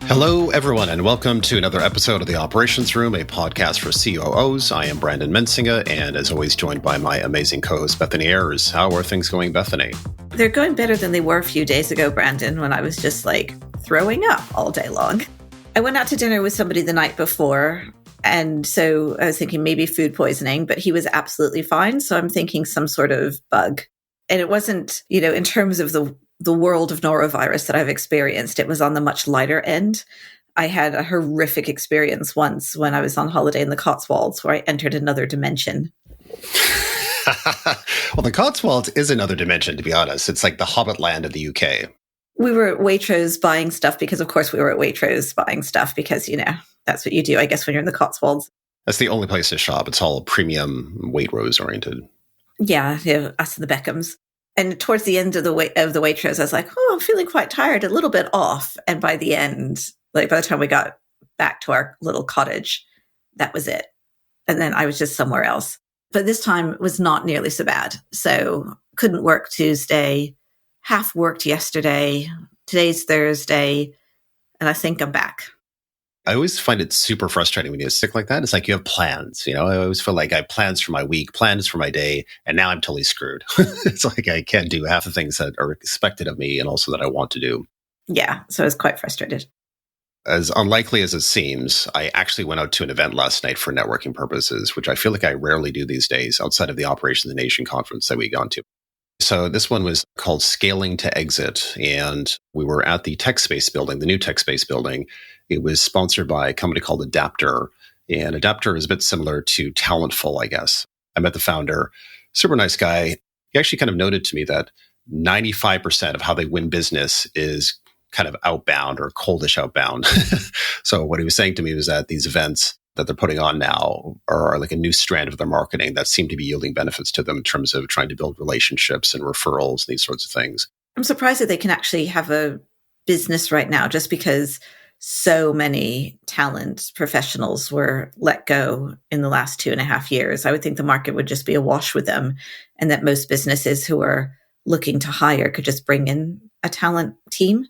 Hello, everyone, and welcome to another episode of The Operations Room, a podcast for COOs. I am Brandon Mensinga, and as always, joined by my amazing co-host, Bethany Ayers. How are things going, Bethany? They're going better than they were a few days ago, Brandon, when I was just throwing up all day long. I went out to dinner with somebody the night before, and so I was thinking maybe food poisoning, but he was absolutely fine. So I'm thinking some sort of bug. And it wasn't, in terms of the world of norovirus that I've experienced, it was on the much lighter end. I had a horrific experience once when I was on holiday in the Cotswolds where I entered another dimension. Well, the Cotswolds is another dimension, to be honest. It's like the Hobbit land of the UK. We were at Waitrose buying stuff because, of course, because, that's what you do, I guess, when you're in the Cotswolds. That's the only place to shop. It's all premium Waitrose oriented. Yeah, us and the Beckhams. And towards the end of the Waitrose, I was like, oh, I'm feeling quite tired, a little bit off. And by the end, by the time we got back to our little cottage, that was it. And then I was just somewhere else. But this time it was not nearly so bad. So couldn't work Tuesday, half worked yesterday. Today's Thursday, and I think I'm back. I always find it super frustrating when you're sick like that. It's like you have plans, I always feel like I have plans for my week, plans for my day, and now I'm totally screwed. It's like I can't do half the things that are expected of me and also that I want to do. Yeah, so I was quite frustrated. As unlikely as it seems, I actually went out to an event last night for networking purposes, which I feel like I rarely do these days outside of the Operations Nation conference that we gone to. So this one was called Scaling to Exit, and we were at the TechSpace building, the new TechSpace building. It was sponsored by a company called Adapter, and Adapter is a bit similar to Talentful, I guess. I met the founder, super nice guy. He actually kind of noted to me that 95% of how they win business is kind of outbound or coldish outbound. So what he was saying to me was that these events that they're putting on now are like a new strand of their marketing that seem to be yielding benefits to them in terms of trying to build relationships and referrals and these sorts of things. I'm surprised that they can actually have a business right now just because so many talent professionals were let go in the last 2.5 years. I would think the market would just be awash with them, and that most businesses who are looking to hire could just bring in a talent team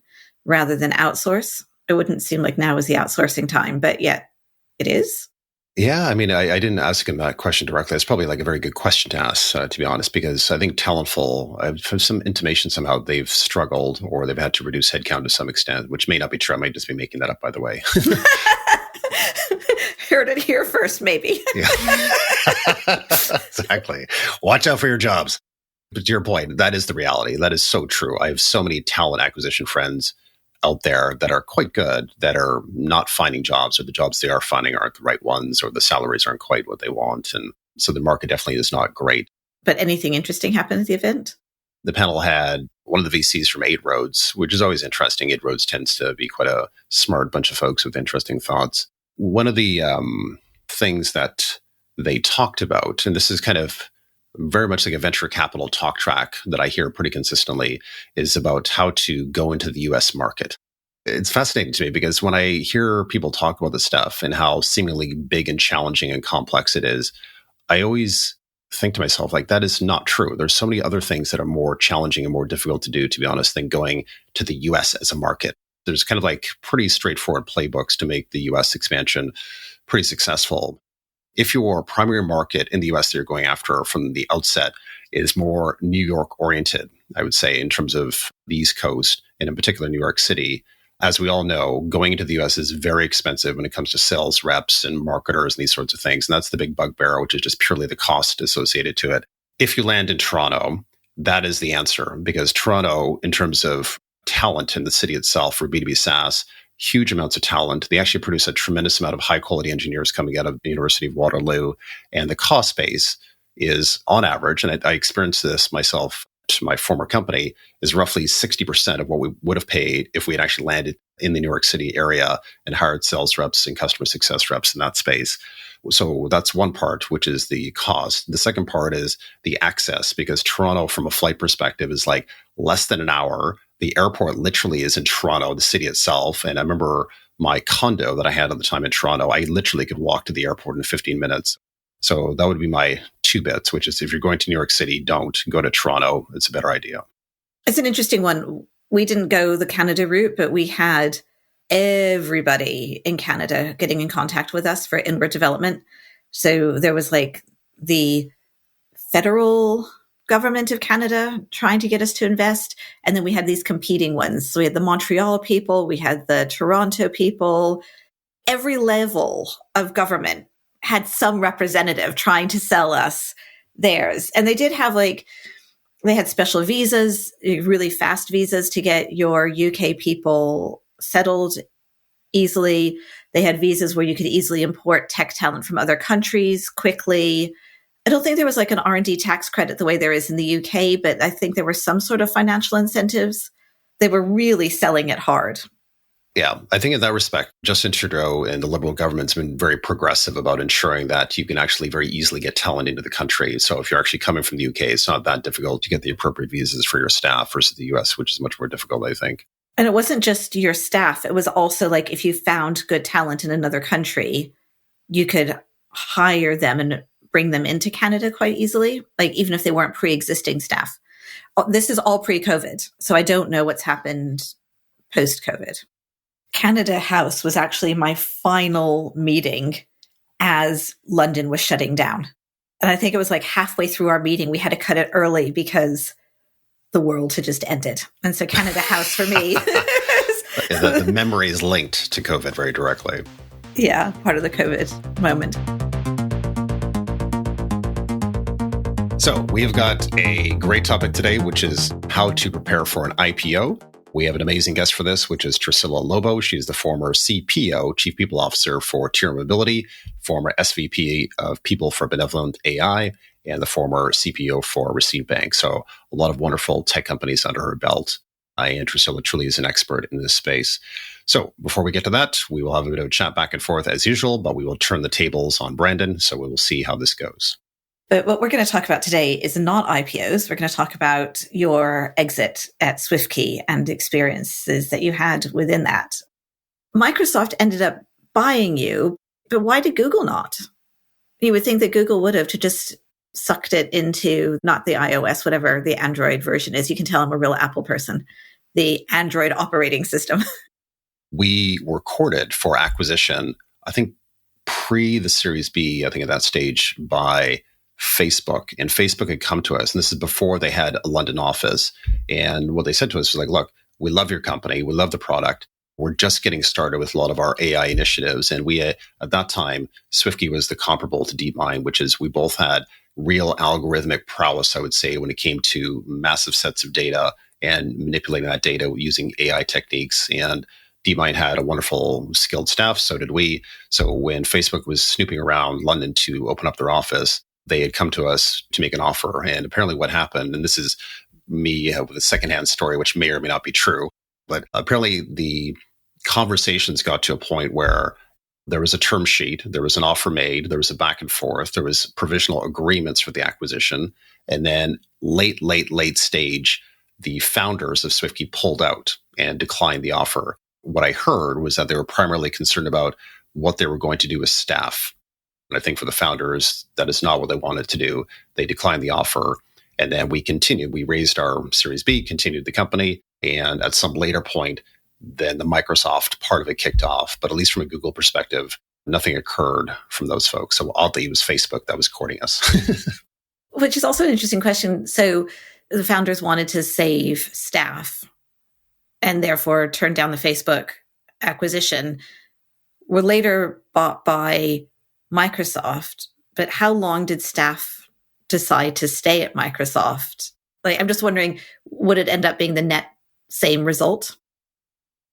rather than outsource. It wouldn't seem like now is the outsourcing time, but yet it is. Yeah, I mean, I didn't ask him that question directly. It's probably like a very good question to ask, to be honest, because I think Talentful, I've some intimation somehow they've struggled or they've had to reduce headcount to some extent, which may not be true. I might just be making that up, by the way. Heard it here first, maybe. Yeah. Exactly. Watch out for your jobs. But to your point, that is the reality. That is so true. I have so many talent acquisition friends out there that are quite good, that are not finding jobs, or the jobs they are finding aren't the right ones, or the salaries aren't quite what they want. And so the market definitely is not great. But anything interesting happened at the event? The panel had one of the VCs from 8 Roads, which is always interesting. 8 Roads tends to be quite a smart bunch of folks with interesting thoughts. One of the things that they talked about, and this is kind of very much like a venture capital talk track that I hear pretty consistently, is about how to go into the US market. It's fascinating to me because when I hear people talk about this stuff and how seemingly big and challenging and complex it is, I always think to myself, like, that is not true. There's so many other things that are more challenging and more difficult to do, to be honest, than going to the US as a market. There's kind of like pretty straightforward playbooks to make the US expansion pretty successful. If your primary market in the US that you're going after from the outset is more New York oriented, I would say, in terms of the East Coast, and in particular New York City, as we all know, going into the US is very expensive when it comes to sales reps and marketers and these sorts of things. And that's the big bugbear, which is just purely the cost associated to it. If you land in Toronto, that is the answer, because Toronto, in terms of talent in the city itself for B2B SaaS, huge amounts of talent. They actually produce a tremendous amount of high quality engineers coming out of the University of Waterloo. And the cost base is on average, and I experienced this myself to my former company, is roughly 60% of what we would have paid if we had actually landed in the New York City area and hired sales reps and customer success reps in that space. So that's one part, which is the cost. The second part is the access, because Toronto, from a flight perspective, is like less than an hour. The airport literally is in Toronto, the city itself. And I remember my condo that I had at the time in Toronto, I literally could walk to the airport in 15 minutes. So that would be my 2 bits, which is if you're going to New York City, don't go to Toronto. It's a better idea. It's an interesting one. We didn't go the Canada route, but we had everybody in Canada getting in contact with us for inward development. So there was like the federal government of Canada trying to get us to invest. And then we had these competing ones. So we had the Montreal people, we had the Toronto people. Every level of government had some representative trying to sell us theirs. And they did have like, they had special visas, really fast visas to get your UK people settled easily. They had visas where you could easily import tech talent from other countries quickly. I don't think there was like an R&D tax credit the way there is in the UK, but I think there were some sort of financial incentives. They were really selling it hard. Yeah, I think in that respect, Justin Trudeau and the Liberal government's been very progressive about ensuring that you can actually very easily get talent into the country. So if you're actually coming from the UK, it's not that difficult to get the appropriate visas for your staff versus the US, which is much more difficult, I think. And it wasn't just your staff. It was also like if you found good talent in another country, you could hire them and bring them into Canada quite easily, like even if they weren't pre-existing staff. This is all pre-COVID, so I don't know what's happened post-COVID. Canada House was actually my final meeting as London was shutting down. And I think it was like halfway through our meeting, we had to cut it early because the world had just ended. And so Canada House for me. The memory is linked to COVID very directly. Yeah, part of the COVID moment. So we've got a great topic today, which is how to prepare for an IPO. We have an amazing guest for this, which is Trecilla Lobo. She's the former CPO, Chief People Officer for Tier Mobility, former SVP of People for Benevolent AI, and the former CPO for Receive Bank. So a lot of wonderful tech companies under her belt. And Trecilla truly is an expert in this space. So before we get to that, we will have a bit of a chat back and forth as usual, but we will turn the tables on Brandon. So we will see how this goes. But what we're going to talk about today is not IPOs. We're going to talk about your exit at SwiftKey and experiences that you had within that. Microsoft ended up buying you, but why did Google not? You would think that Google would have to just sucked it into not the iOS, whatever the Android version is. You can tell I'm a real Apple person. The Android operating system. We were courted for acquisition, I think pre the Series B, I think at that stage by Facebook, and Facebook had come to us, and this is before they had a London office. And what they said to us was like, look, we love your company. We love the product. We're just getting started with a lot of our AI initiatives. And we, at that time, SwiftKey was the comparable to DeepMind, which is we both had real algorithmic prowess, I would say, when it came to massive sets of data and manipulating that data using AI techniques. And DeepMind had a wonderful skilled staff. So did we. So when Facebook was snooping around London to open up their office, they had come to us to make an offer. And apparently what happened, and this is me with a secondhand story, which may or may not be true, but apparently the conversations got to a point where there was a term sheet, there was an offer made, there was a back and forth, there was provisional agreements for the acquisition. And then late stage, the founders of SwiftKey pulled out and declined the offer. What I heard was that they were primarily concerned about what they were going to do with staff. And I think for the founders, that is not what they wanted to do. They declined the offer. And then we continued. We raised our Series B, continued the company. And at some later point, then the Microsoft part of it kicked off. But at least from a Google perspective, nothing occurred from those folks. So oddly, it was Facebook that was courting us. Which is also an interesting question. So the founders wanted to save staff and therefore turned down the Facebook acquisition. Were later bought by Microsoft, but how long did staff decide to stay at Microsoft? Like, I'm just wondering, would it end up being the net same result?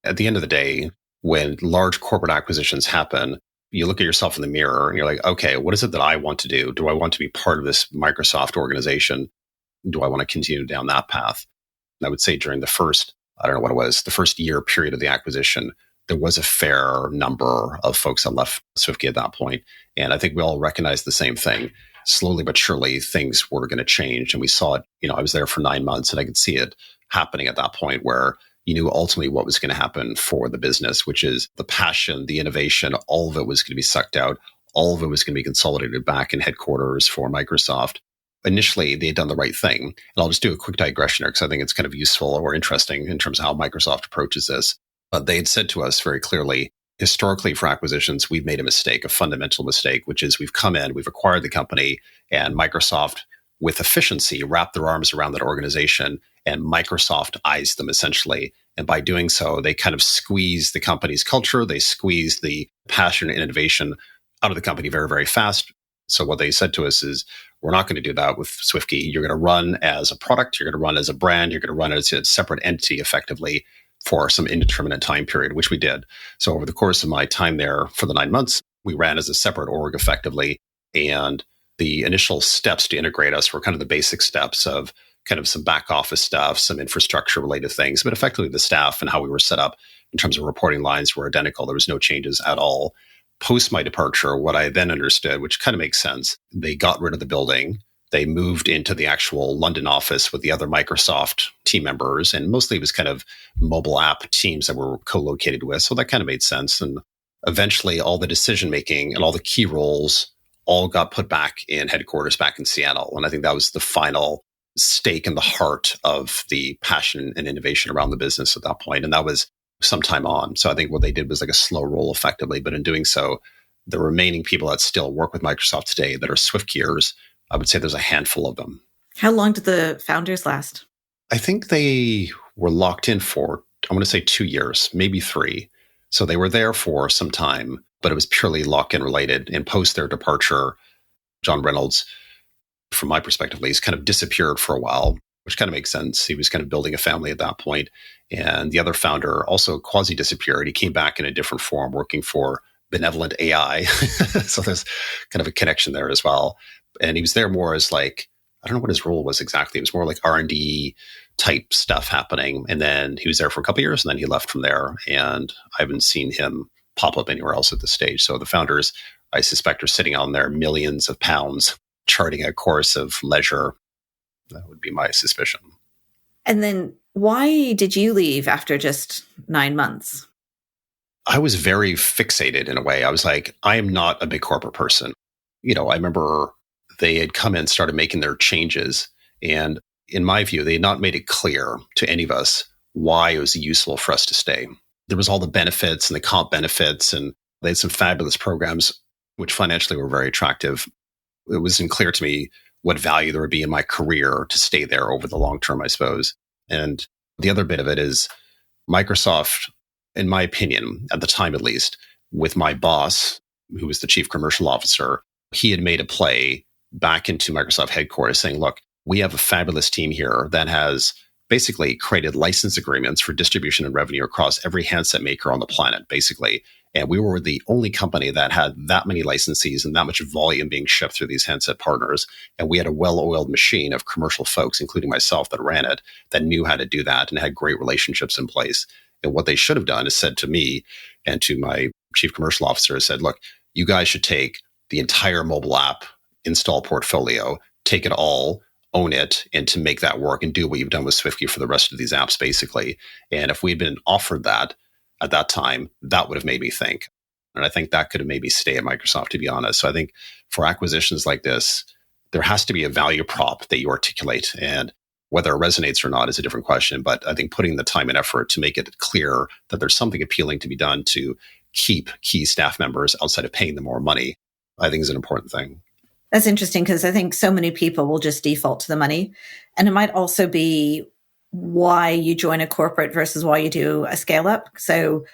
At the end of the day, when large corporate acquisitions happen, you look at yourself in the mirror and you're like, okay, what is it that I want to do? Do I want to be part of this Microsoft organization? Do I want to continue down that path? And I would say during the first, I don't know what it was, the first year period of the acquisition, there was a fair number of folks that left SwiftKey at that point. And I think we all recognized the same thing. Slowly but surely, things were going to change. And we saw it, I was there for 9 months and I could see it happening at that point where you knew ultimately what was going to happen for the business, which is the passion, the innovation, all of it was going to be sucked out. All of it was going to be consolidated back in headquarters for Microsoft. Initially, they had done the right thing. And I'll just do a quick digression here because I think it's kind of useful or interesting in terms of how Microsoft approaches this. But they had said to us very clearly, historically for acquisitions, we've made a mistake, a fundamental mistake, which is we've come in, we've acquired the company, and Microsoft, with efficiency, wrapped their arms around that organization, and Microsoft eyes them essentially. And by doing so, they kind of squeeze the company's culture, they squeeze the passion and innovation out of the company very, very fast. So what they said to us is, we're not going to do that with SwiftKey. You're going to run as a product, you're going to run as a brand, you're going to run as a separate entity effectively for some indeterminate time period, which we did. So over the course of my time there for the 9 months, we ran as a separate org effectively. And the initial steps to integrate us were kind of the basic steps of kind of some back office stuff, some infrastructure related things, but effectively the staff and how we were set up in terms of reporting lines were identical. There was no changes at all. Post my departure, what I then understood, which kind of makes sense, they got rid of the building. They moved into the actual London office with the other Microsoft team members, and mostly it was kind of mobile app teams that were co-located with. So that kind of made sense. And eventually all the decision making and all the key roles all got put back in headquarters back in Seattle. And I think that was the final stake in the heart of the passion and innovation around the business at that point. And that was some time on. So I think what they did was like a slow roll effectively. But in doing so, the remaining people that still work with Microsoft today that are SwiftKeyers, I would say there's a handful of them. How long did the founders last? I think they were locked in for, I want to say 2 years, maybe 3. So they were there for some time, but it was purely lock-in related. And post their departure, John Reynolds, from my perspective at least, kind of disappeared for a while, which kind of makes sense. He was kind of building a family at that point. And the other founder also quasi-disappeared. He came back in a different form, working for Benevolent AI. So there's kind of a connection there as well. And he was there more as like, I don't know what his role was exactly. It was more like R&D type stuff happening. And then he was there for a couple of years and then he left from there. And I haven't seen him pop up anywhere else at this stage. So the founders, I suspect, are sitting on their millions of pounds, charting a course of leisure. That would be my suspicion. And then why did you leave after just 9 months? I was very fixated in a way. I was like, I am not a big corporate person. I remember they had come in, started making their changes. And in my view, they had not made it clear to any of us why it was useful for us to stay. There was all the benefits and the comp benefits, and they had some fabulous programs, which financially were very attractive. It wasn't clear to me what value there would be in my career to stay there over the long term, I suppose. And the other bit of it is Microsoft, in my opinion, at the time at least, with my boss, who was the chief commercial officer, he had made a play back into Microsoft headquarters saying, look, we have a fabulous team here that has basically created license agreements for distribution and revenue across every handset maker on the planet, basically. And we were the only company that had that many licensees and that much volume being shipped through these handset partners. And we had a well-oiled machine of commercial folks, including myself, that ran it, that knew how to do that and had great relationships in place. And what they should have done is said to me and to my chief commercial officer, said, look, you guys should take the entire mobile app install portfolio, take it all, own it, and to make that work and do what you've done with SwiftKey for the rest of these apps, basically. And if we'd been offered that at that time, that would have made me think. And I think that could have made me stay at Microsoft, to be honest. So I think for acquisitions like this, there has to be a value prop that you articulate. And whether it resonates or not is a different question. But I think putting the time and effort to make it clear that there's something appealing to be done to keep key staff members outside of paying them more money, I think is an important thing. That's interesting because I think so many people will just default to the money. And it might also be why you join a corporate versus why you do a scale up. So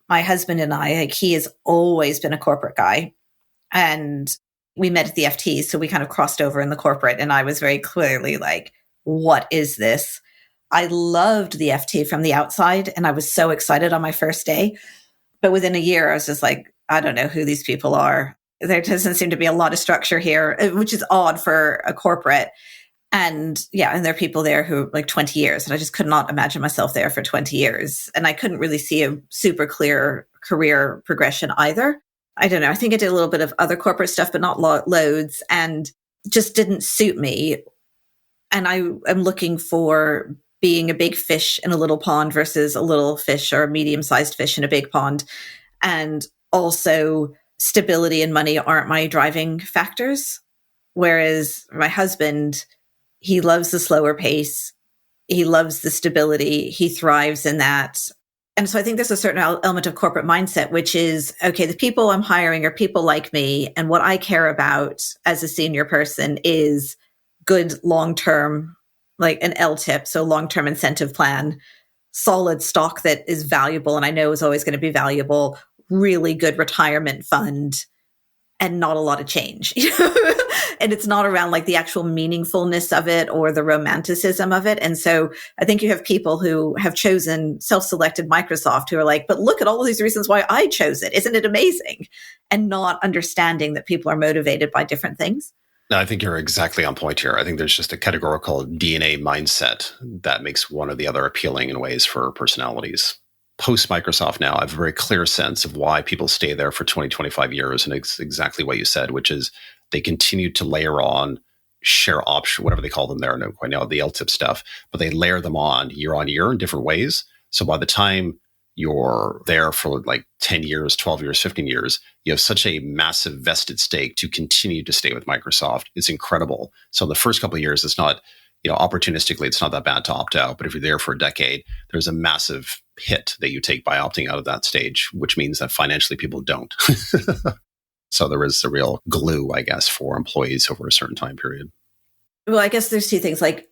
my husband and I, like, he has always been a corporate guy. And we met at the FT. So we kind of crossed over in the corporate. And I was very clearly like, what is this? I loved the FT from the outside. And I was so excited on my first day. But within a year, I was just like, I don't know who these people are. There doesn't seem to be a lot of structure here, which is odd for a corporate. And yeah, and there are people there who are like 20 years. And I just could not imagine myself there for 20 years. And I couldn't really see a super clear career progression either. I don't know. I think I did a little bit of other corporate stuff, but not loads, and just didn't suit me. And I am looking for being a big fish in a little pond versus a little fish or a medium-sized fish in a big pond. And also stability and money aren't my driving factors. Whereas my husband, he loves the slower pace. He loves the stability. He thrives in that. And so I think there's a certain element of corporate mindset, which is, okay, the people I'm hiring are people like me. And what I care about as a senior person is good long-term, like an LTIP, so long-term incentive plan, solid stock that is valuable and I know is always going to be valuable, really good retirement fund, and not a lot of change. And it's not around like the actual meaningfulness of it or the romanticism of it. And so I think you have people who have chosen self-selected Microsoft who are like, but look at all of these reasons why I chose it. Isn't it amazing? And not understanding that people are motivated by different things. No, I think you're exactly on point here. I think there's just a categorical DNA mindset that makes one or the other appealing in ways for personalities. Post Microsoft now, I have a very clear sense of why people stay there for 20, 25 years. And it's exactly what you said, which is they continue to layer on share option, whatever they call them there. I don't quite know the LTIP stuff, but they layer them on year in different ways. So by the time you're there for like 10 years, 12 years, 15 years, you have such a massive vested stake to continue to stay with Microsoft. It's incredible. So the first couple of years, it's not, opportunistically, it's not that bad to opt out. But if you're there for a decade, there's a massive hit that you take by opting out of that stage, which means that financially people don't. So there is a real glue, I guess, for employees over a certain time period. Well, I guess there's two things, like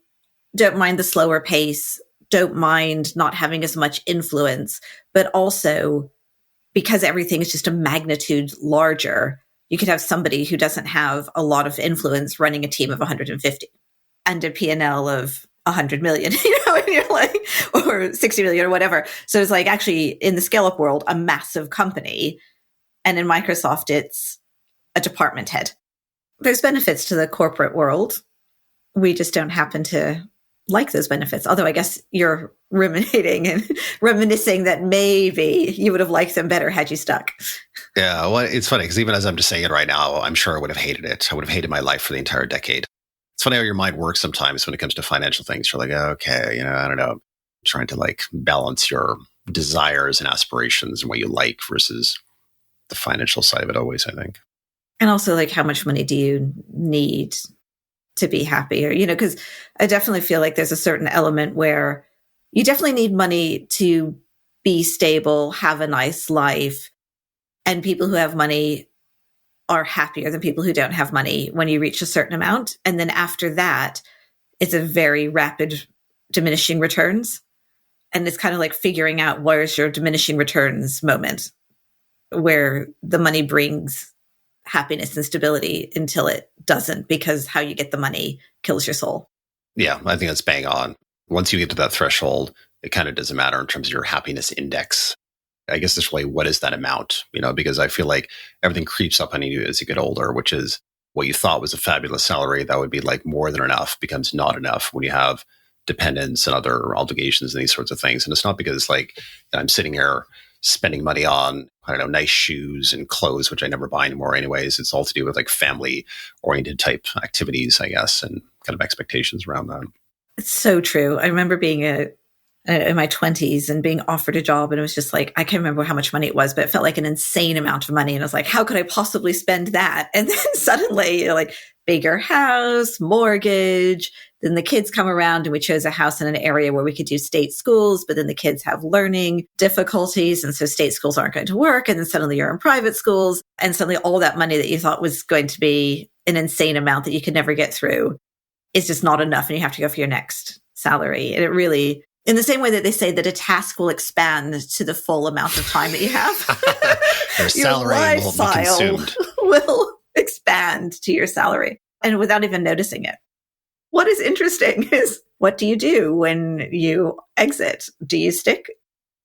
don't mind the slower pace, don't mind not having as much influence, but also because everything is just a magnitude larger, you could have somebody who doesn't have a lot of influence running a team of 150 and a P&L of 100 million, and you're like, or 60 million or whatever. So it's like actually in the scale up world, a massive company. And in Microsoft, it's a department head. There's benefits to the corporate world. We just don't happen to like those benefits. Although I guess you're ruminating and reminiscing that maybe you would have liked them better had you stuck. Yeah, well, it's funny because even as I'm just saying it right now, I'm sure I would have hated it. I would have hated my life for the entire decade. It's funny how your mind works sometimes when it comes to financial things. You're like, okay, I don't know, trying to like balance your desires and aspirations and what you like versus the financial side of it always, I think. And also like how much money do you need to be happy? Or, because I definitely feel like there's a certain element where you definitely need money to be stable, have a nice life. And people who have money are happier than people who don't have money when you reach a certain amount. And then after that, it's a very rapid diminishing returns. And it's kind of like figuring out where's your diminishing returns moment where the money brings happiness and stability until it doesn't, because how you get the money kills your soul. Yeah, I think that's bang on. Once you get to that threshold, it kind of doesn't matter in terms of your happiness index. I guess this way, what is that amount? Because I feel like everything creeps up on you as you get older, which is what you thought was a fabulous salary that would be like more than enough becomes not enough when you have dependents and other obligations and these sorts of things. And it's not because like I'm sitting here spending money on, nice shoes and clothes, which I never buy anymore anyways. It's all to do with like family oriented type activities, I guess, and kind of expectations around that. It's so true. I remember being in my 20s and being offered a job, and it was just like, I can't remember how much money it was, but it felt like an insane amount of money. And I was like, how could I possibly spend that? And then suddenly like bigger house, mortgage, then the kids come around, and we chose a house in an area where we could do state schools, but then the kids have learning difficulties. And so state schools aren't going to work. And then suddenly you're in private schools, and suddenly all that money that you thought was going to be an insane amount that you could never get through is just not enough. And you have to go for your next salary. And it really, in the same way that they say that a task will expand to the full amount of time that you have, your salary will be consumed. Will expand to your salary, and without even noticing it. What is interesting is, what do you do when you exit? Do you stick?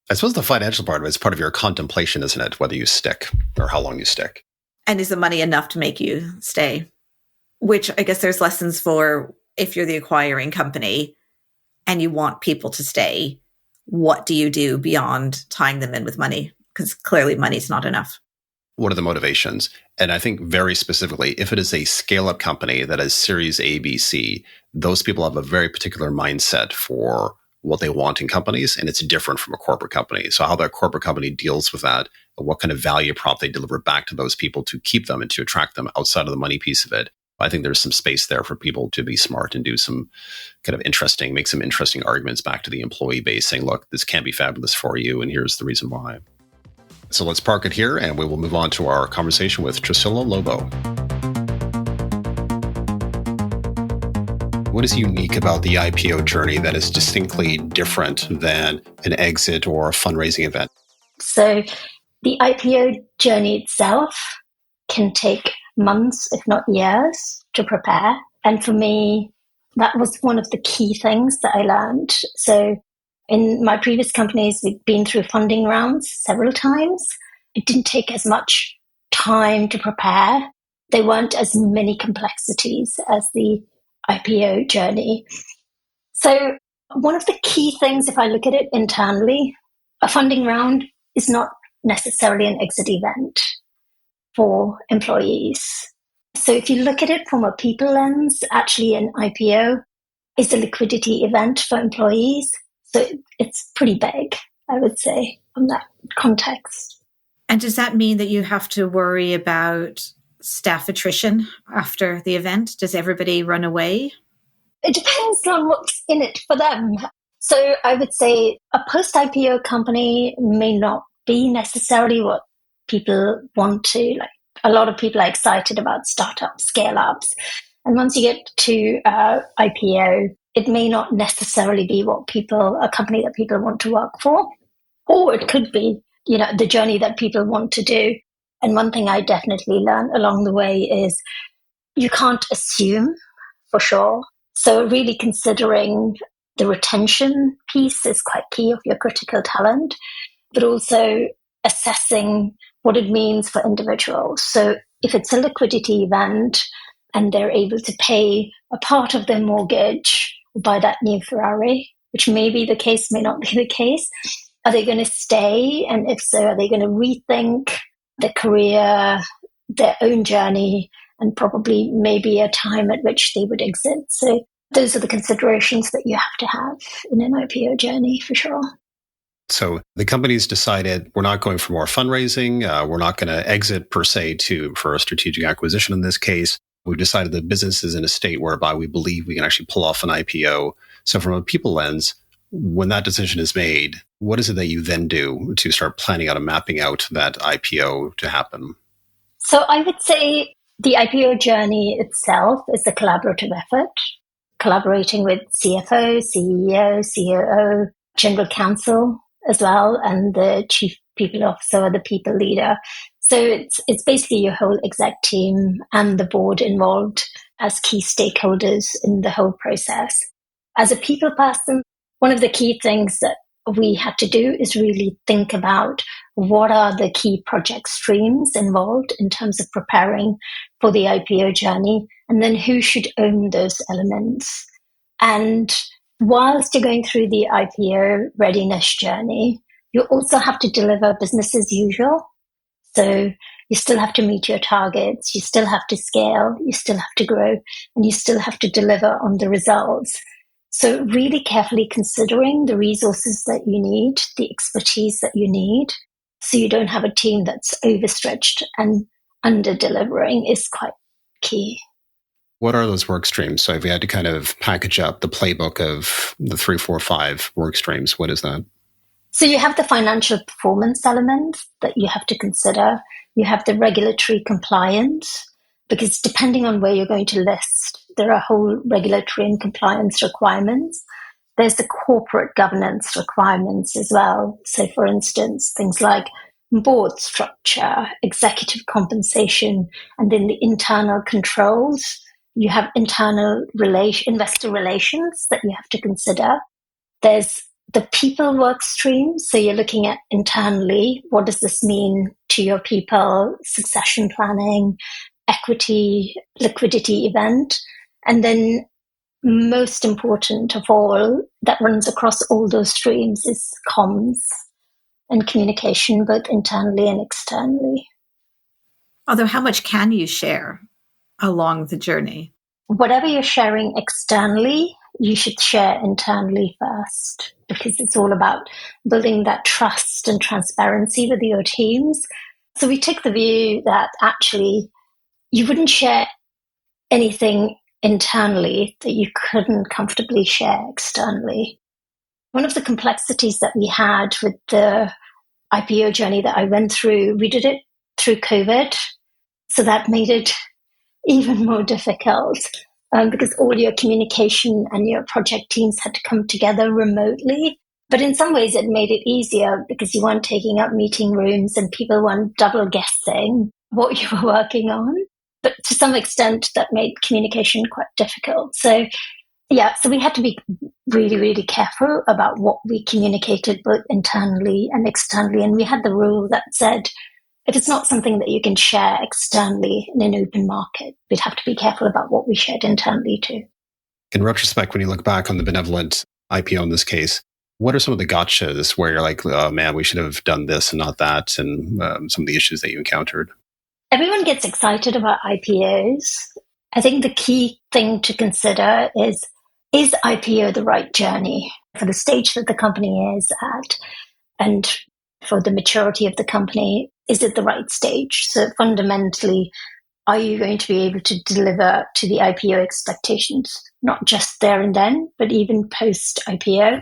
I suppose the financial part of it is part of your contemplation, isn't it? Whether you stick or how long you stick. And is the money enough to make you stay? Which I guess there's lessons for if you're the acquiring company and you want people to stay. What do you do beyond tying them in with money? Because clearly money's not enough. What are the motivations? And I think very specifically, if it is a scale-up company that is Series A, B, C, those people have a very particular mindset for what they want in companies, and it's different from a corporate company. So how that corporate company deals with that, and what kind of value prop they deliver back to those people to keep them and to attract them outside of the money piece of it, I think there's some space there for people to be smart and do some kind of make some interesting arguments back to the employee base saying, look, this can be fabulous for you, and here's the reason why. So let's park it here, and we will move on to our conversation with Trecilla Lobo. What is unique about the IPO journey that is distinctly different than an exit or a fundraising event? So the IPO journey itself can take months, if not years, to prepare. And for me, that was one of the key things that I learned. So in my previous companies, we've been through funding rounds several times. It didn't take as much time to prepare. There weren't as many complexities as the IPO journey. So one of the key things, if I look at it internally, a funding round is not necessarily an exit event for employees. So if you look at it from a people lens, actually an IPO is a liquidity event for employees. So it's pretty big, I would say, from that context. And does that mean that you have to worry about staff attrition after the event? Does everybody run away? It depends on what's in it for them. So I would say a post-IPO company may not be necessarily what people want to. Like, a lot of people are excited about startups, scale-ups. And once you get to IPO, it may not necessarily be a company that people want to work for. Or it could be, the journey that people want to do. And one thing I definitely learned along the way is you can't assume for sure. So really considering the retention piece is quite key of your critical talent, but also assessing what it means for individuals. So if it's a liquidity event and they're able to pay a part of their mortgage, buy that new Ferrari, which may be the case, may not be the case, are they going to stay? And if so, are they going to rethink their career, their own journey, and probably maybe a time at which they would exit? So those are the considerations that you have to have in an IPO journey for sure. So the company's decided we're not going for more fundraising. We're not going to exit per se for a strategic acquisition in this case. We've decided the business is in a state whereby we believe we can actually pull off an IPO. So from a people lens, when that decision is made, what is it that you then do to start planning out and mapping out that IPO to happen? So I would say the IPO journey itself is a collaborative effort, collaborating with CFO, CEO, COO, general counsel as well, and the chief people officer or the people leader. So it's basically your whole exec team and the board involved as key stakeholders in the whole process. As a people person, one of the key things that we had to do is really think about what are the key project streams involved in terms of preparing for the IPO journey, and then who should own those elements. And whilst you're going through the IPO readiness journey, you also have to deliver business as usual. So you still have to meet your targets, you still have to scale, you still have to grow, and you still have to deliver on the results. So really carefully considering the resources that you need, the expertise that you need, so you don't have a team that's overstretched and under-delivering is quite key. What are those work streams? So if we had to kind of package up the playbook of the 3, 4, 5 work streams, what is that? So you have the financial performance element that you have to consider. You have the regulatory compliance, because depending on where you're going to list, there are whole regulatory and compliance requirements. There's the corporate governance requirements as well. So for instance, things like board structure, executive compensation, and then the internal controls. You have internal investor relations that you have to consider. There's the people work stream. So you're looking at internally, what does this mean to your people, succession planning, equity, liquidity event. And then most important of all, that runs across all those streams is comms and communication, both internally and externally. Although how much can you share along the journey? Whatever you're sharing externally, you should share internally first, because it's all about building that trust and transparency with your teams. So we took the view that actually you wouldn't share anything internally that you couldn't comfortably share externally. One of the complexities that we had with the IPO journey that I went through, we did it through COVID. So that made it even more difficult because all your communication and your project teams had to come together remotely. But in some ways, it made it easier because you weren't taking up meeting rooms and people weren't double guessing what you were working on. But to some extent, that made communication quite difficult. So we had to be really, really careful about what we communicated both internally and externally. And we had the rule that said, if it's not something that you can share externally in an open market, we'd have to be careful about what we shared internally too. In retrospect, when you look back on the benevolent IPO in this case, what are some of the gotchas where you're like, oh man, we should have done this and not that, and some of the issues that you encountered? Everyone gets excited about IPOs. I think the key thing to consider is IPO the right journey for the stage that the company is at and for the maturity of the company? Is it the right stage? So fundamentally, are you going to be able to deliver to the IPO expectations, not just there and then, but even post-IPO?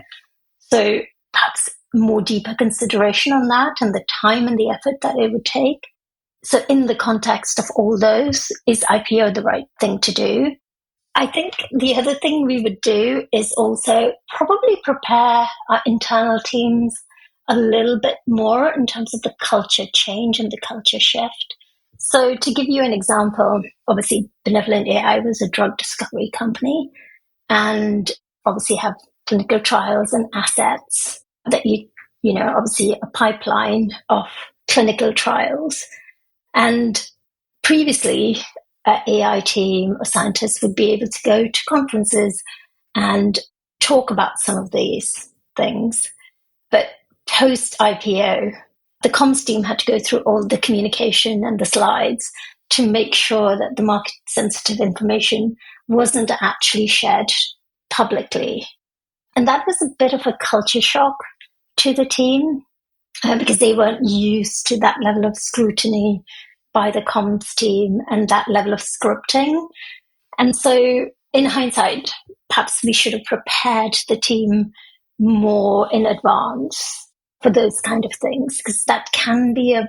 So perhaps more deeper consideration on that and the time and the effort that it would take. So in the context of all those, is IPO the right thing to do? I think the other thing we would do is also probably prepare our internal teams a little bit more in terms of the culture change and the culture shift. So to give you an example, obviously Benevolent AI was a drug discovery company and obviously have clinical trials and assets that obviously a pipeline of clinical trials. And previously, an AI team or scientists would be able to go to conferences and talk about some of these things. But post-IPO, the comms team had to go through all the communication and the slides to make sure that the market-sensitive information wasn't actually shared publicly. And that was a bit of a culture shock to the team because they weren't used to that level of scrutiny by the comms team and that level of scripting. And so in hindsight, perhaps we should have prepared the team more in advance for those kind of things, because that can be a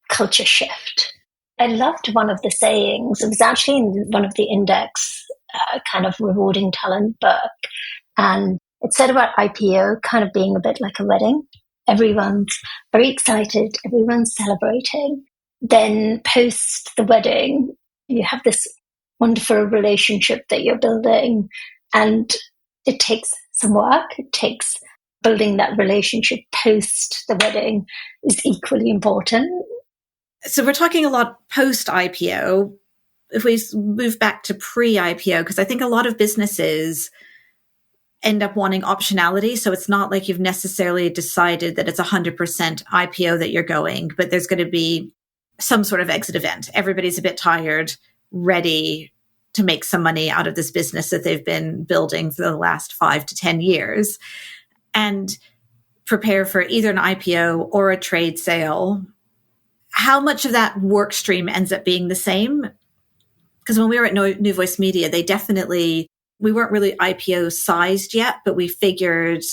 culture shift. I loved one of the sayings. It was actually in one of the index kind of rewarding talent book. And it said about IPO kind of being a bit like a wedding. Everyone's very excited. Everyone's celebrating. Then post the wedding, you have this wonderful relationship that you're building, and it takes some work. It takes building that relationship post the wedding is equally important. So we're talking a lot post-IPO. If we move back to pre-IPO, because I think a lot of businesses end up wanting optionality. So it's not like you've necessarily decided that it's 100% IPO that you're going, but there's going to be some sort of exit event. Everybody's a bit tired, ready to make some money out of this business that they've been building for the last 5 to 10 years and prepare for either an IPO or a trade sale. How much of that work stream ends up being the same? Because when we were at New Voice Media, we weren't really IPO sized yet, but we figured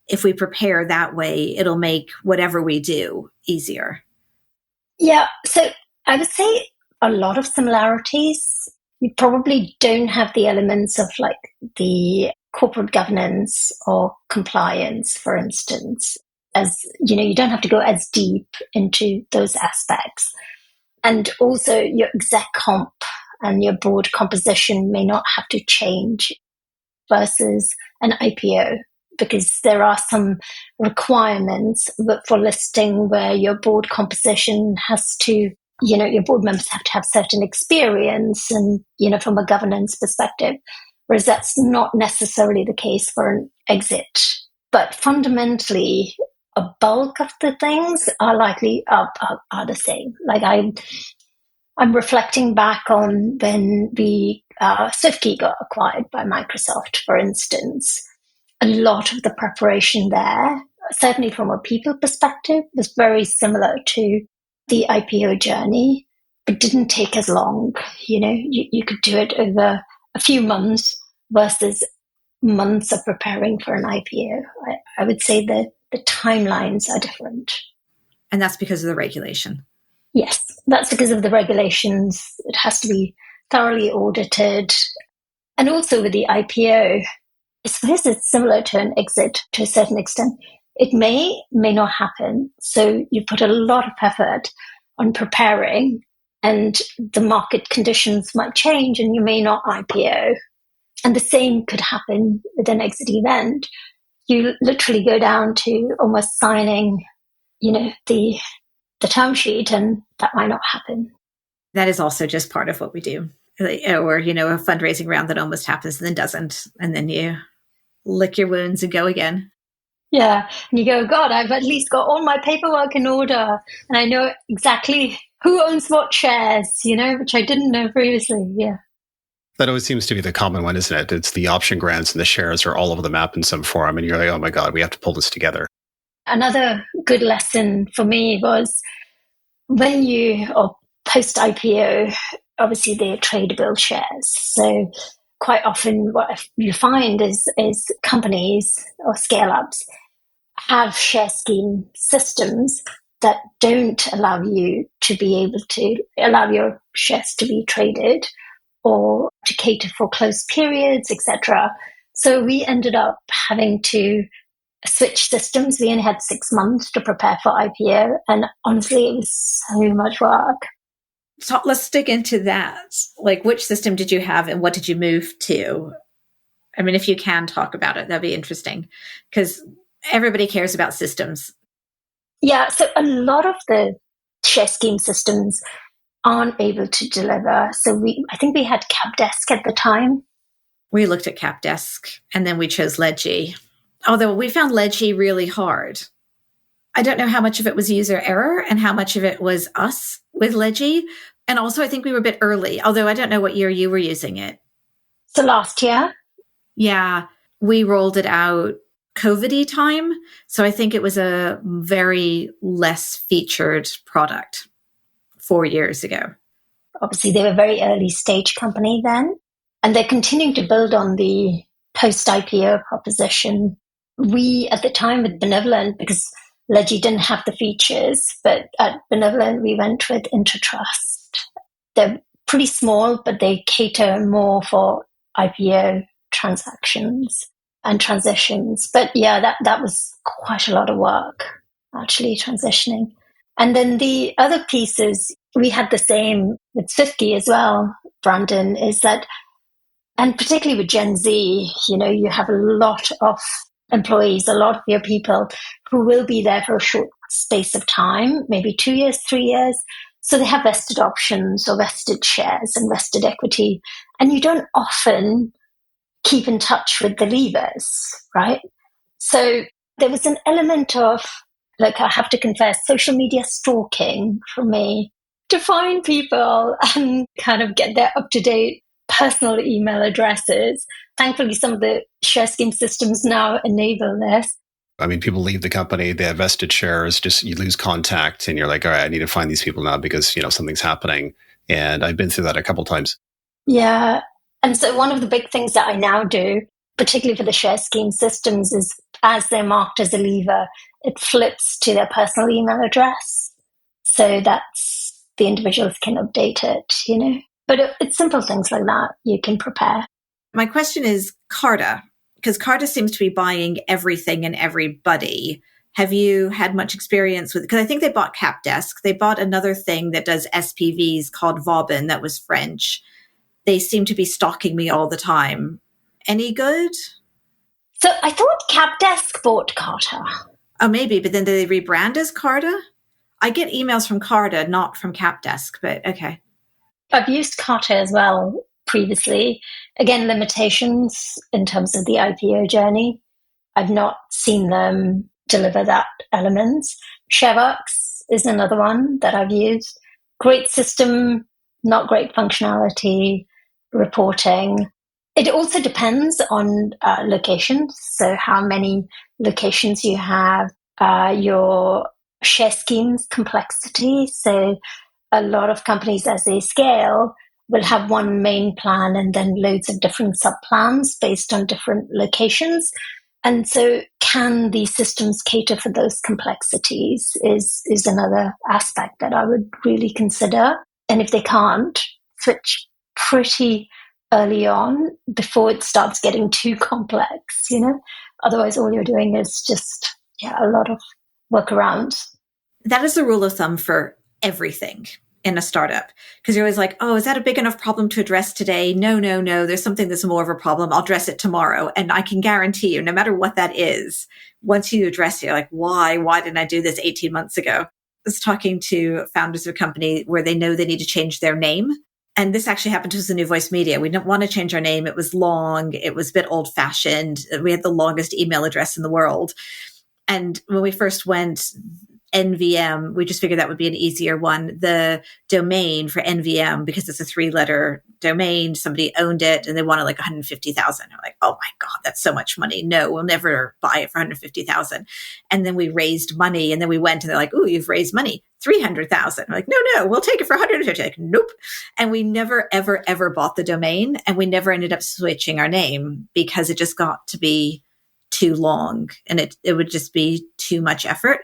if we prepare that way, it'll make whatever we do easier. Yeah, so I would say a lot of similarities. You probably don't have the elements of like the corporate governance or compliance, for instance, as you don't have to go as deep into those aspects. And also your exec comp and your board composition may not have to change versus an IPO, because there are some requirements for listing where your board composition has to, your board members have to have certain experience and, from a governance perspective, whereas that's not necessarily the case for an exit. But fundamentally, a bulk of the things are likely are the same. Like I'm reflecting back on when Swiftkey got acquired by Microsoft, for instance. A lot of the preparation there, certainly from a people perspective, was very similar to the IPO journey. but didn't take as long. You could do it over a few months versus months of preparing for an IPO. I would say that the timelines are different. And that's because of the regulation. Yes, that's because of the regulations. It has to be thoroughly audited. And also with the IPO, I suppose it's similar to an exit to a certain extent. It may not happen. So you put a lot of effort on preparing, and the market conditions might change and you may not IPO. And the same could happen with an exit event. You literally go down to almost signing, the term sheet, and that might not happen. That is also just part of what we do. Or, a fundraising round that almost happens and then doesn't. And then you lick your wounds and go again. Yeah. And you go, God, I've at least got all my paperwork in order. And I know exactly who owns what shares, which I didn't know previously. Yeah. That always seems to be the common one, isn't it? It's the option grants and the shares are all over the map in some form. And you're like, oh my God, we have to pull this together. Another good lesson for me was or post-IPO, obviously they're tradable shares. So quite often what you find is companies or scale-ups have share scheme systems that don't allow you to be able to allow your shares to be traded or to cater for closed periods, etc. So we ended up having to switch systems. We only had 6 months to prepare for IPO, and honestly, it was so much work. So let's dig into that. Like, which system did you have and what did you move to? I mean, if you can talk about it, that'd be interesting because everybody cares about systems. Yeah, so a lot of the share scheme systems aren't able to deliver. So I think we had CapDesk at the time. We looked at CapDesk and then we chose Ledgy. Although we found Ledgy really hard. I don't know how much of it was user error and how much of it was us with Ledgy. And also, I think we were a bit early, although I don't know what year you were using it. So last year? Yeah, we rolled it out COVID-y time. So I think it was a very less featured product 4 years ago. Obviously, they were a very early stage company then, and they're continuing to build on the post-IPO proposition. We, at the time with Benevolent, because Ledgy didn't have the features, but at Benevolent, we went with Intertrust. They're pretty small, but they cater more for IPO transactions and transitions. But yeah, that was quite a lot of work, actually, transitioning. And then the other pieces, we had the same with 50 as well, Brandon, is that, and particularly with Gen Z, you have a lot of employees, a lot of your people who will be there for a short space of time, maybe 2 years, 3 years. So they have vested options or vested shares and vested equity. And you don't often keep in touch with the leavers, right? So there was an element of, like, I have to confess, social media stalking for me to find people and kind of get their up-to-date personal email addresses. Thankfully, some of the share scheme systems now enable this. I mean, people leave the company, they have vested shares, just you lose contact and you're like, all right, I need to find these people now because, something's happening. And I've been through that a couple of times. Yeah. And so one of the big things that I now do, particularly for the share scheme systems, is as they're marked as a leaver, it flips to their personal email address. So that's the individuals can update it, But it's simple things like that you can prepare. My question is Carta, because Carta seems to be buying everything and everybody. Have you had much experience with it? Because I think they bought CapDesk. They bought another thing that does SPVs called Vauban that was French. They seem to be stalking me all the time. Any good? So I thought CapDesk bought Carta. Oh, maybe, but then did they rebrand as Carta? I get emails from Carta, not from CapDesk, but okay. I've used Carta as well previously. Again, limitations in terms of the IPO journey. I've not seen them deliver that element. ShareWorks is another one that I've used. Great system, not great functionality, reporting. It also depends on locations. So how many locations you have, your share schemes complexity. So a lot of companies, as they scale, will have one main plan and then loads of different sub-plans based on different locations. And so can these systems cater for those complexities is another aspect that I would really consider. And if they can't, switch pretty early on before it starts getting too complex, Otherwise, all you're doing is just a lot of workarounds. That is the rule of thumb for everything in a startup, because you're always like, oh, is that a big enough problem to address today? No, there's something that's more of a problem. I'll address it tomorrow. And I can guarantee you, no matter what that is, once you address it, you're like, why didn't I do this 18 months ago? I was talking to founders of a company where they know they need to change their name. And this actually happened to us in New Voice Media. We didn't want to change our name. It was long. It was a bit old fashioned. We had the longest email address in the world. And when we first went NVM, we just figured that would be an easier one. The domain for NVM, because it's a 3-letter domain, somebody owned it and they wanted like 150,000. I'm like, oh my God, that's so much money. No, we'll never buy it for 150,000. And then we raised money and then we went and they're like, oh, you've raised money, 300,000. I'm like, no, we'll take it for 150. Like, nope. And we never, ever, ever bought the domain, and we never ended up switching our name because it just got to be too long and it would just be too much effort.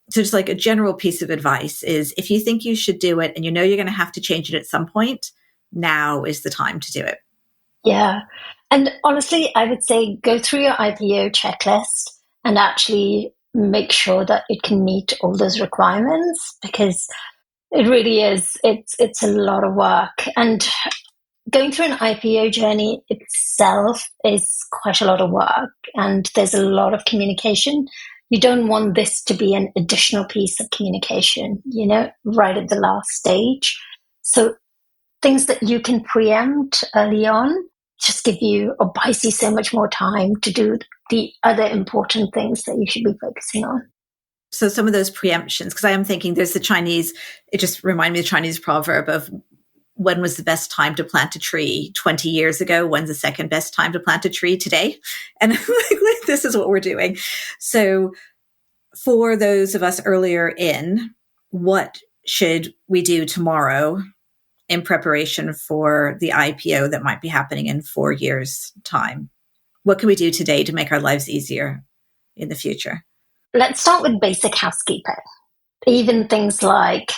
So just like a general piece of advice is, if you think you should do it and you know you're going to have to change it at some point, now is the time to do it. Yeah. And honestly, I would say go through your IPO checklist and actually make sure that it can meet all those requirements, because it really is, it's a lot of work. And going through an IPO journey itself is quite a lot of work, and there's a lot of communication. You don't want this to be an additional piece of communication, right at the last stage. So things that you can preempt early on just give you or buys you so much more time to do the other important things that you should be focusing on. So some of those preemptions, because I am thinking there's the Chinese, it just reminded me of the Chinese proverb of, when was the best time to plant a tree 20 years ago? When's the second best time to plant a tree today? And this is what we're doing. So for those of us earlier in, what should we do tomorrow in preparation for the IPO that might be happening in 4 years' time? What can we do today to make our lives easier in the future? Let's start with basic housekeeping. Even things like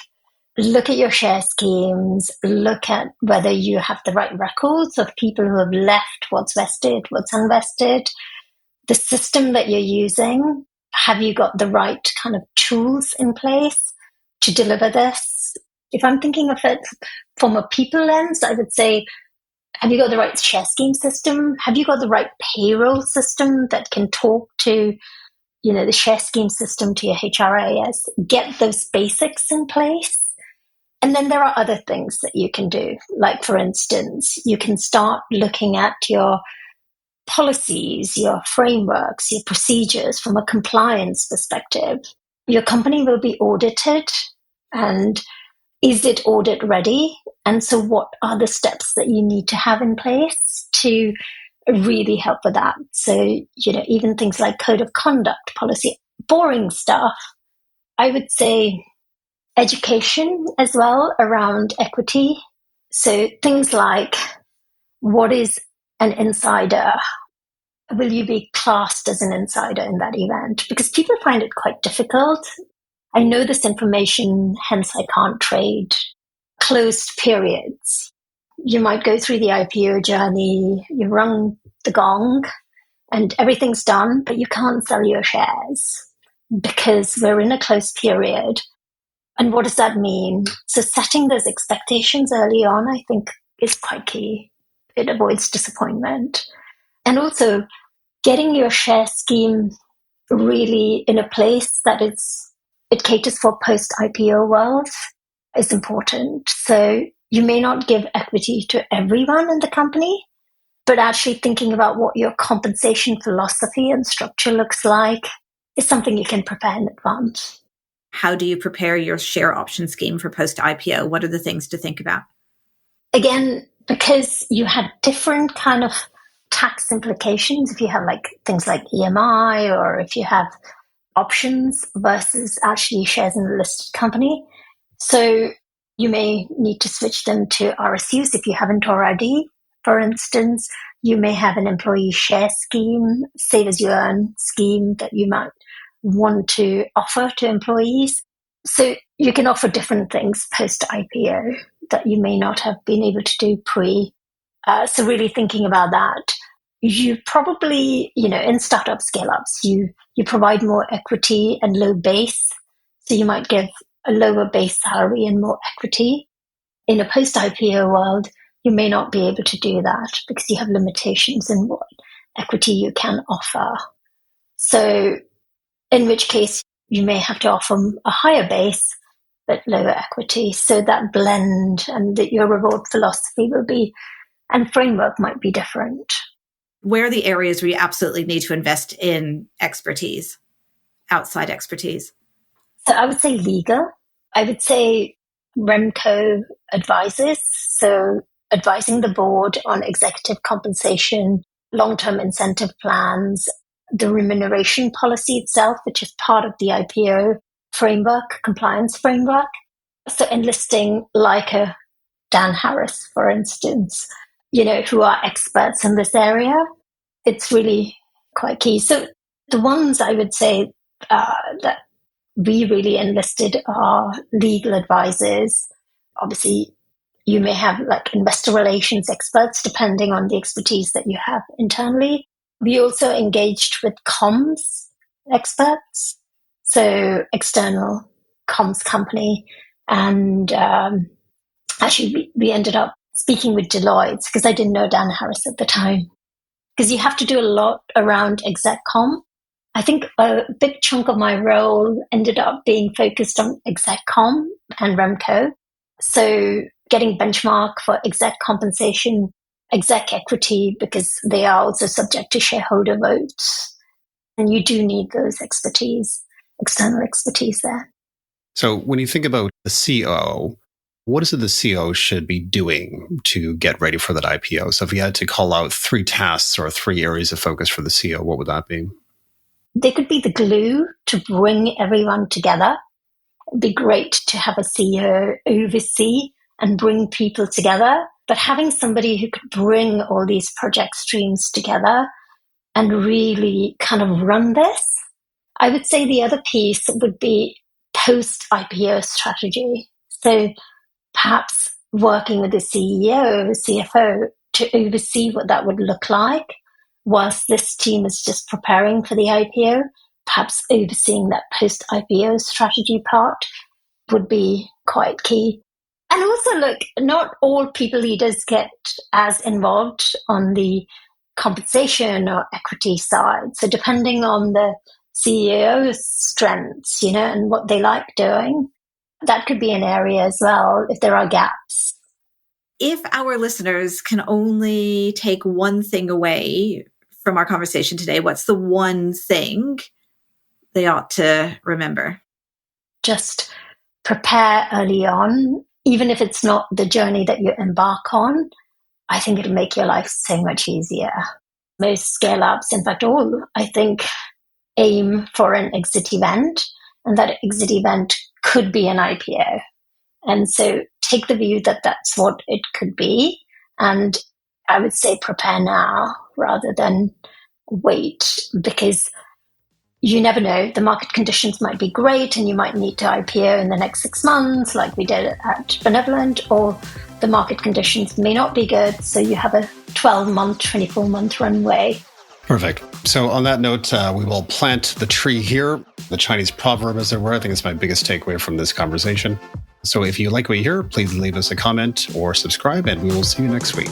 look at your share schemes, look at whether you have the right records of people who have left, what's vested, what's unvested. The system that you're using, have you got the right kind of tools in place to deliver this? If I'm thinking of it from a people lens, I would say, have you got the right share scheme system? Have you got the right payroll system that can talk to, the share scheme system to your HRIS? Get those basics in place. And then there are other things that you can do. Like, for instance, you can start looking at your policies, your frameworks, your procedures from a compliance perspective. Your company will be audited, and is it audit ready? And so what are the steps that you need to have in place to really help with that? So, even things like code of conduct, policy, boring stuff. I would say education as well around equity. So things like, what is an insider? Will you be classed as an insider in that event? Because people find it quite difficult. I know this information, hence I can't trade. Closed periods. You might go through the IPO journey, you rung the gong, and everything's done, but you can't sell your shares because we're in a closed period. And what does that mean? So setting those expectations early on, I think, is quite key. It avoids disappointment. And also getting your share scheme really in a place that it caters for post-IPO world is important. So you may not give equity to everyone in the company, but actually thinking about what your compensation philosophy and structure looks like is something you can prepare in advance. How do you prepare your share option scheme for post-IPO? What are the things to think about? Again, because you had different kind of tax implications, if you have things like EMI, or if you have options versus actually shares in a listed company. So You may need to switch them to RSUs if you haven't already. For instance, you may have an employee share scheme, save as you earn scheme that you might want to offer to employees. So you can offer different things post-IPO that you may not have been able to do pre. So really thinking about that. You probably, in startup scale-ups, you provide more equity and low base. So you might give a lower base salary and more equity. In a post-IPO world, you may not be able to do that because you have limitations in what equity you can offer. So in which case, you may have to offer a higher base but lower equity. So that blend and your reward philosophy will be, and framework might be different. Where are the areas where you absolutely need to invest in expertise, outside expertise? So I would say legal. I would say Remco advises. So advising the board on executive compensation, long-term incentive plans, the remuneration policy itself, which is part of the IPO framework, compliance framework. So enlisting like a Dan Harris, for instance, who are experts in this area. It's really quite key. So the ones I would say that we really enlisted are legal advisors. Obviously, you may have like investor relations experts, depending on the expertise that you have internally. We also engaged with comms experts, so external comms company. And actually, we ended up speaking with Deloitte because I didn't know Dan Harris at the time. Because you have to do a lot around exec comm. I think a big chunk of my role ended up being focused on exec comm and Remco. So getting benchmark for exec compensation, exec equity, because they are also subject to shareholder votes. And you do need those expertise, external expertise there. So when you think about the COO, what is it the COO should be doing to get ready for that IPO? So if you had to call out 3 tasks or 3 areas of focus for the CEO, what would that be? They could be the glue to bring everyone together. It'd be great to have a CEO oversee and bring people together, but having somebody who could bring all these project streams together and really kind of run this. I would say the other piece would be post-IPO strategy. So perhaps working with the CEO, CFO to oversee what that would look like whilst this team is just preparing for the IPO, perhaps overseeing that post-IPO strategy part would be quite key. And also, look, not all people leaders get as involved on the compensation or equity side. So depending on the CEO's strengths, and what they like doing, that could be an area as well if there are gaps. If our listeners can only take one thing away from our conversation today, what's the one thing they ought to remember? Just prepare early on, even if it's not the journey that you embark on. I think it'll make your life so much easier. Most scale-ups, in fact, all, I think, aim for an exit event, and that exit event could be an IPO. And so take the view that that's what it could be. And I would say prepare now rather than wait, because you never know. The market conditions might be great and you might need to IPO in the next 6 months like we did at Benevolent, or the market conditions may not be good. So you have a 12-month, 24-month runway. Perfect. So on that note, we will plant the tree here. The Chinese proverb, as it were. I think it's my biggest takeaway from this conversation. So if you like what you hear, please leave us a comment or subscribe, and we will see you next week.